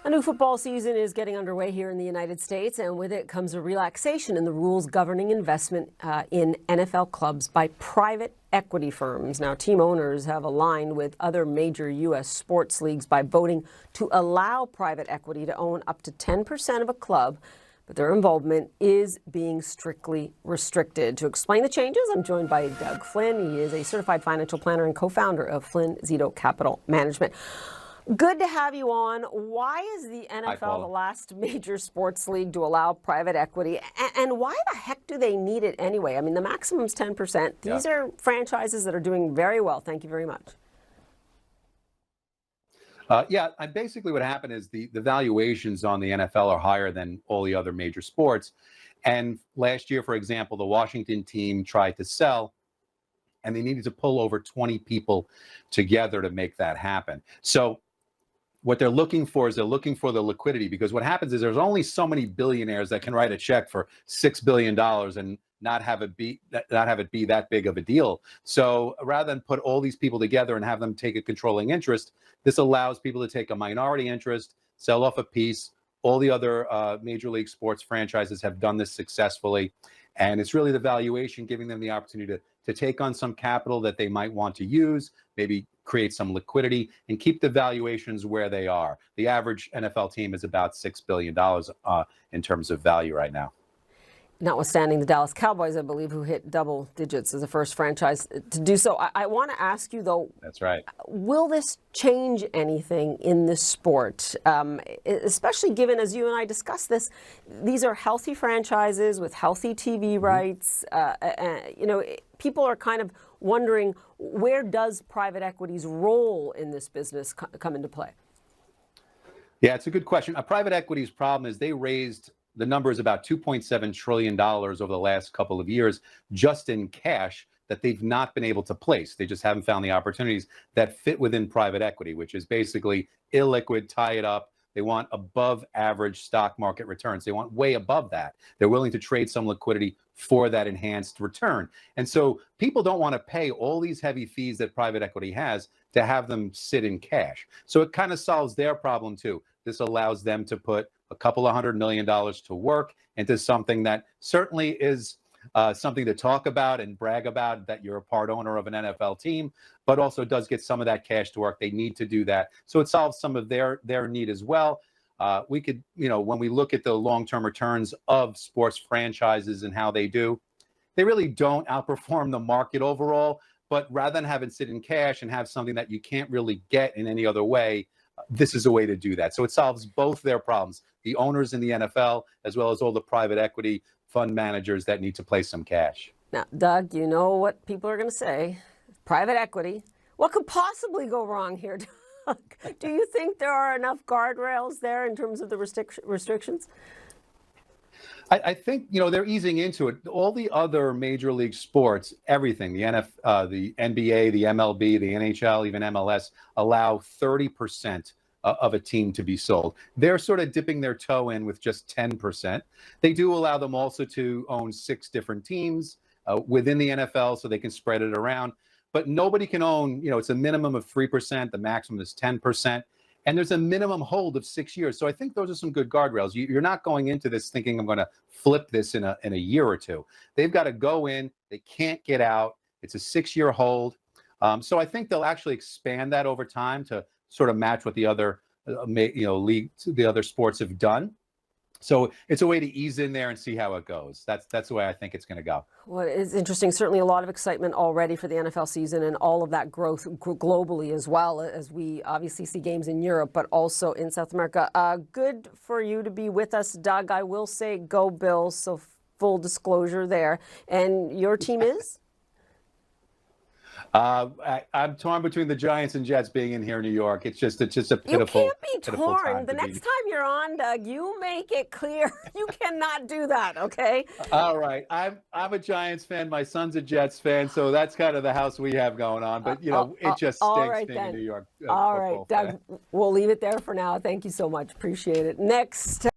A new football season is getting underway here in the United States, and with it comes a relaxation in the rules governing investment in NFL clubs by private equity firms. Now, team owners have aligned with other major U.S. sports leagues by voting to allow private equity to own up to 10% of a club, but their involvement is being strictly restricted. To explain the changes, I'm joined by Doug Flynn. He is a certified financial planner and co-founder of Flynn Zito Capital Management. Good to have you on. Why is the NFL the last major sports league to allow private equity? And why the heck do they need it anyway? I mean, the maximum's 10%. These are franchises that are doing very well. Thank you very much. Basically what happened is the valuations on the NFL are higher than all the other major sports. And last year, for example, the Washington team tried to sell, and they needed to pull over 20 people together to make that happen. So what they're looking for is the liquidity, because what happens is there's only so many billionaires that can write a check for $6 billion and not have it be that big of a deal. So rather than put all these people together and have them take a controlling interest, this allows people to take a minority interest, sell off a piece. All the other major league sports franchises have done this successfully. And it's really the valuation giving them the opportunity to take on some capital that they might want to use, maybe create some liquidity and keep the valuations where they are. The average NFL team is about $6 billion in terms of value right now. Notwithstanding the Dallas Cowboys, I believe, who hit double digits as the first franchise to do so. I want to ask you, though. That's right. Will this change anything in this sport? Especially given, as you and I discussed this, these are healthy franchises with healthy TV rights. People are kind of wondering, where does private equity's role in this business come into play? Yeah, it's a good question. Private equity's problem is they raised, the number is about $2.7 trillion over the last couple of years just in cash that they've not been able to place. They just haven't found the opportunities that fit within private equity, which is basically illiquid, tie it up. They want above average stock market returns. They want way above that. They're willing to trade some liquidity for that enhanced return. And so people don't want to pay all these heavy fees that private equity has to have them sit in cash. So it kind of solves their problem too. This allows them to put a couple of $100 million to work into something that certainly is something to talk about and brag about, that you're a part owner of an NFL team, but also does get some of that cash to work. They need to do that. So it solves some of their need as well. We could, when we look at the long-term returns of sports franchises and how they do, they really don't outperform the market overall. But rather than have it sit in cash and have something that you can't really get in any other way, this is a way to do that. So it solves both their problems, the owners in the NFL, as well as all the private equity fund managers that need to place some cash. Now, Doug, you know what people are going to say. Private equity. What could possibly go wrong here, Doug? Do you think there are enough guardrails there in terms of the restrictions? I think, they're easing into it. All the other major league sports, everything, the the NBA, the MLB, the NHL, even MLS, allow 30% of a team to be sold. They're sort of dipping their toe in with just 10%. They do allow them also to own 6 different teams within the NFL so they can spread it around. But nobody can own, it's a minimum of 3%. The maximum is 10%. And there's a minimum hold of 6 years. So I think those are some good guardrails. You're not going into this thinking I'm going to flip this in a year or two. They've got to go in. They can't get out. It's a 6-year hold. So I think they'll actually expand that over time to sort of match what the other the other sports have done. So it's a way to ease in there and see how it goes. That's the way I think it's going to go. Well, it's interesting. Certainly a lot of excitement already for the NFL season and all of that growth globally, as well as we obviously see games in Europe, but also in South America. Good for you to be with us, Doug. I will say go Bills, so full disclosure there. And your team is? I'm torn between the Giants and Jets being in here in New York. It's just a pitiful. You can't be torn. The next time you're on, Doug, you make it clear you cannot do that. Okay. All right. I'm a Giants fan. My son's a Jets fan, so that's kind of the house we have going on. But it just stinks being in New York. All right, Doug. We'll leave it there for now. Thank you so much. Appreciate it. Next.